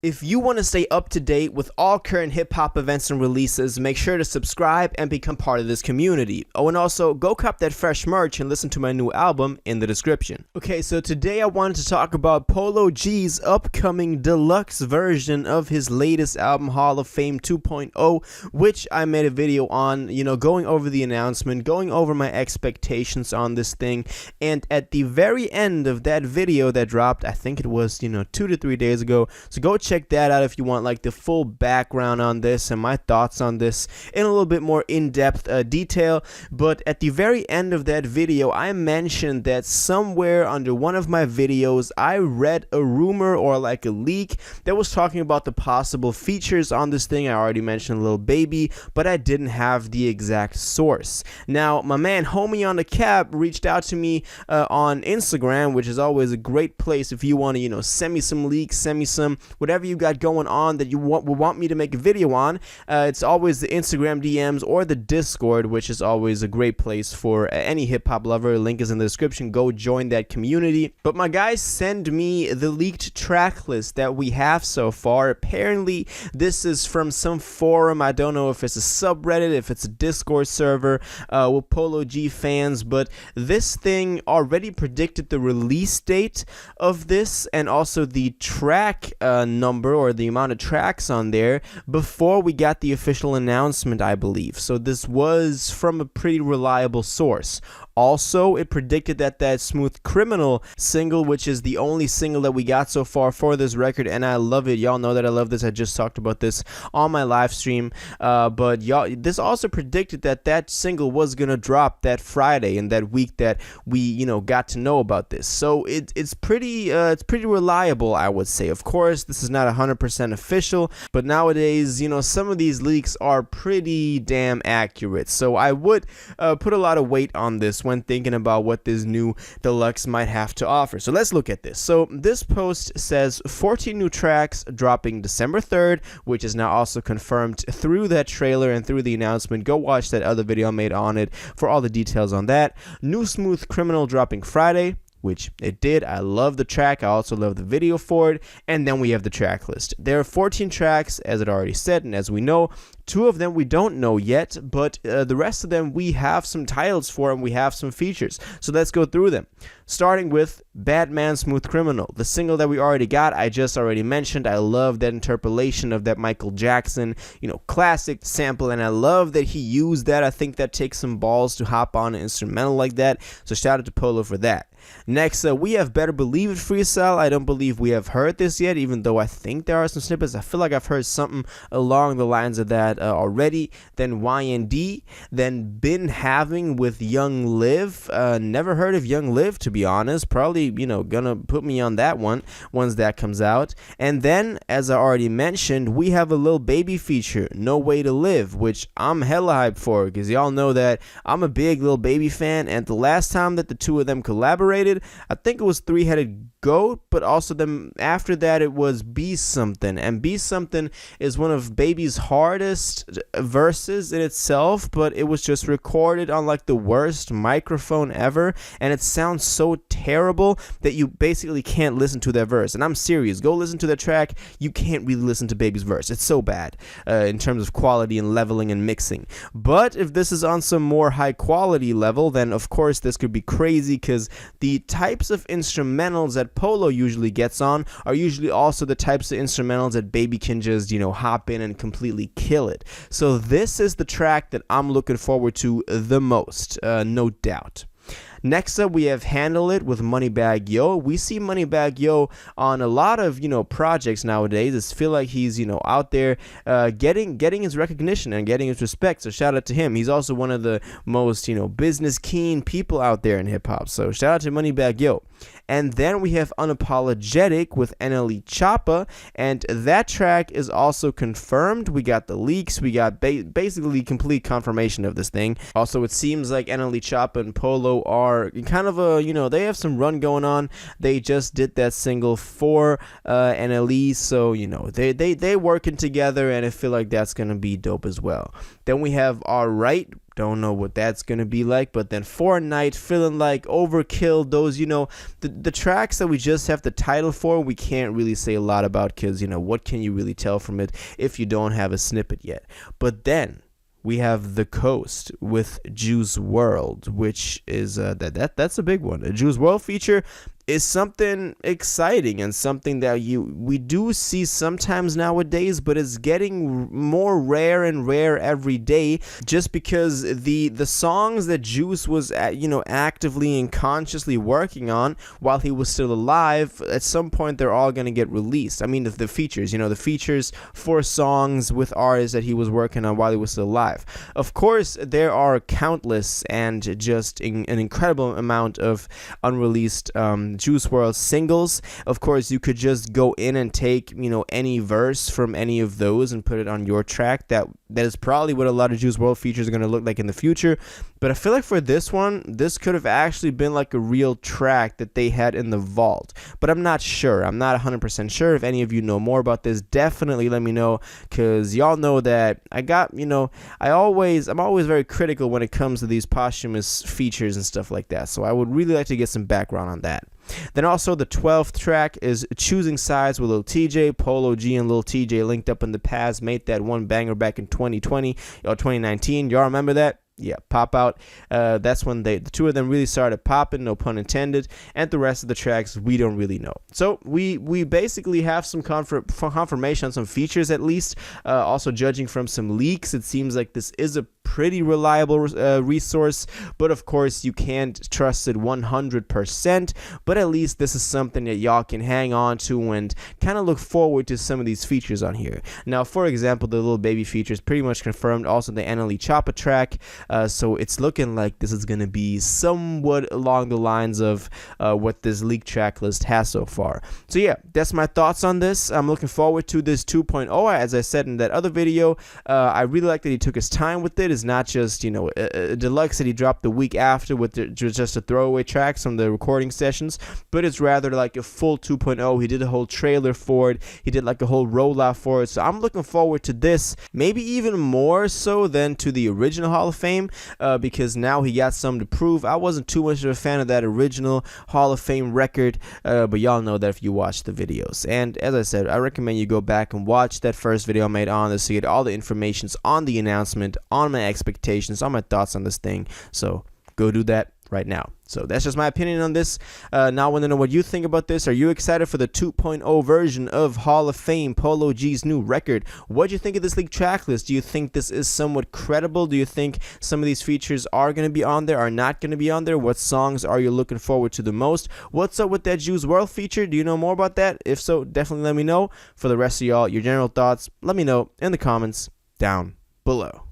If you want to stay up to date with all current hip-hop events and releases, make sure to subscribe and become part of this community. Oh, and also, go cop that fresh merch and listen to my new album in the description. Okay, so today I wanted to talk about Polo G's upcoming deluxe version of his latest album, Hall of Fame 2.0, which I made a video on, going over the announcement, going over my expectations on this thing, and at the very end of that video that dropped, I think it was, 2 to 3 days ago, so go check that out if you want like the full background on this and my thoughts on this in a little bit more in-depth detail. But at the very end of that video, I mentioned that somewhere under one of my videos I read a rumor or like a leak that was talking about the possible features on this thing. I already mentioned Lil Baby, but I didn't have the exact source. Now my man Homie on the Cap reached out to me on Instagram, which is always a great place if you want to send me some leaks, send me some whatever you got going on that you want me to make a video on. It's always the Instagram DMs or the Discord, which is always a great place for any hip-hop lover. Link is in the description. Go join that community. But my guys send me the leaked track list that we have so far. Apparently this is from some forum. I don't know if it's a subreddit, if it's a Discord server with Polo G fans, but this thing already predicted the release date of this and also the track number or the amount of tracks on there before we got the official announcement, I believe. So this was from a pretty reliable source. Also, it predicted that Smooth Criminal single, which is the only single that we got so far for this record, and I love it. Y'all know that I love this. I just talked about this on my live stream. But y'all, this also predicted that single was gonna drop that Friday in that week that we got to know about this. So it's pretty reliable, I would say. Of course, this is not 100% official, but nowadays some of these leaks are pretty damn accurate. So I would put a lot of weight on this when thinking about what this new deluxe might have to offer. So let's look at this. So this post says 14 new tracks dropping December 3rd, which is now also confirmed through that trailer and through the announcement. Go watch that other video I made on it for all the details on that. New Smooth Criminal dropping Friday, which it did. I love the track. I also love the video for it. And then we have the track list. There are 14 tracks, as it already said, and as we know, 2 of them we don't know yet, but the rest of them we have some titles for and we have some features. So let's go through them. Starting with Batman Smooth Criminal, the single that we already got, I just already mentioned. I love that interpolation of that Michael Jackson, classic sample, and I love that he used that. I think that takes some balls to hop on an instrumental like that. So shout out to Polo for that. Next, we have Better Believe It Freestyle. I don't believe we have heard this yet, even though I think there are some snippets. I feel like I've heard something along the lines of that already. Then YND. Then Been Having with Young Liv. Never heard of Young Liv, to be honest. Probably, gonna put me on that one once that comes out. And then, as I already mentioned, we have a Lil Baby feature, No Way to Live, which I'm hella hyped for, because y'all know that I'm a big Lil Baby fan, and the last time that the two of them collaborated, I think it was Three-Headed Goat, but also then after that it was Be Something, and Be Something is one of Baby's hardest verses in itself, but it was just recorded on like the worst microphone ever, and it sounds so terrible that you basically can't listen to that verse. And I'm serious, go listen to that track. You can't really listen to Baby's verse. It's so bad in terms of quality and leveling and mixing. But if this is on some more high quality level, then of course this could be crazy, because the types of instrumentals that Polo usually gets on are usually also the types of instrumentals that Baby can just, hop in and completely kill it. So this is the track that I'm looking forward to the most, no doubt. Next up, we have Handle It with Moneybagg Yo. We see Moneybagg Yo on a lot of, projects nowadays. I feel like he's, out there getting his recognition and getting his respect. So shout out to him. He's also one of the most, business keen people out there in hip hop. So shout out to Moneybagg Yo. And then we have Unapologetic with NLE Choppa, and that track is also confirmed. We got the leaks, we got basically complete confirmation of this thing. Also, it seems like NLE Choppa and Polo are are kind of a, they have some run going on. They just did that single for NLE, so they working together, and I feel like that's gonna be dope as well. Then we have Alright. Don't know what that's gonna be like, but then Fortnite, Feeling Like, Overkill, those, the tracks that we just have the title for, we can't really say a lot about, because what can you really tell from it if you don't have a snippet yet? But then we have The Coast with Juice WRLD, which is that's a big one. A Juice WRLD feature is something exciting and something that we do see sometimes nowadays, but it's getting more rare and rare every day, just because the songs that Juice was actively and consciously working on while he was still alive, at some point they're all going to get released. I mean, the features, the features for songs with artists that he was working on while he was still alive. Of course, there are countless and just an incredible amount of unreleased Juice WRLD singles. Of course, you could just go in and take any verse from any of those and put it on your track. That is probably what a lot of Juice WRLD features are going to look like in the future. But I feel like for this one, this could have actually been like a real track that they had in the vault, but I'm not sure. I'm not 100% sure. If any of you know more about this, definitely let me know, because y'all know that I'm always very critical when it comes to these posthumous features and stuff like that, so I would really like to get some background on that. Then also the 12th track is Choosing Sides with Lil TJ. Polo G and Lil TJ linked up in the past, made that one banger back in 2020 or 2019. Y'all remember that? Yeah, Pop Out. That's when the two of them really started popping, no pun intended, and the rest of the tracks we don't really know. So we basically have some confirmation on some features at least. Also, judging from some leaks, it seems like this is a pretty reliable resource, but of course you can't trust it 100%, but at least this is something that y'all can hang on to and kind of look forward to some of these features on here. Now, for example, the Lil Baby feature is pretty much confirmed. Also, the NLE Choppa track. So it's looking like this is going to be somewhat along the lines of what this leaked track list has so far. So yeah, that's my thoughts on this. I'm looking forward to this 2.0. As I said in that other video, I really like that he took his time with it. It's not just, a deluxe that he dropped the week after with just a throwaway tracks from the recording sessions, but it's rather like a full 2.0. He did a whole trailer for it. He did like a whole rollout for it. So I'm looking forward to this, maybe even more so than to the original Hall of Fame. Because now he got something to prove. I wasn't too much of a fan of that original Hall of Fame record, but y'all know that if you watch the videos. And as I said, I recommend you go back and watch that first video I made on this to get all the information on the announcement, on my expectations, on my thoughts on this thing. So go do that right now. So that's just my opinion on this. Now I want to know what you think about this. Are you excited for the 2.0 version of Hall of Fame, Polo G's new record? What do you think of this leaked track list? Do you think this is somewhat credible? Do you think some of these features are going to be on there, are not going to be on there? What songs are you looking forward to the most? What's up with that Juice WRLD feature? Do you know more about that? If so, definitely let me know. For the rest of y'all, your general thoughts, let me know in the comments down below.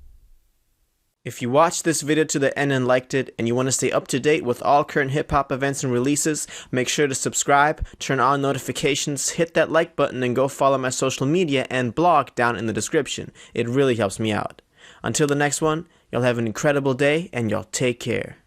If you watched this video to the end and liked it, and you want to stay up to date with all current hip-hop events and releases, make sure to subscribe, turn on notifications, hit that like button, and go follow my social media and blog down in the description. It really helps me out. Until the next one, y'all have an incredible day, and y'all take care.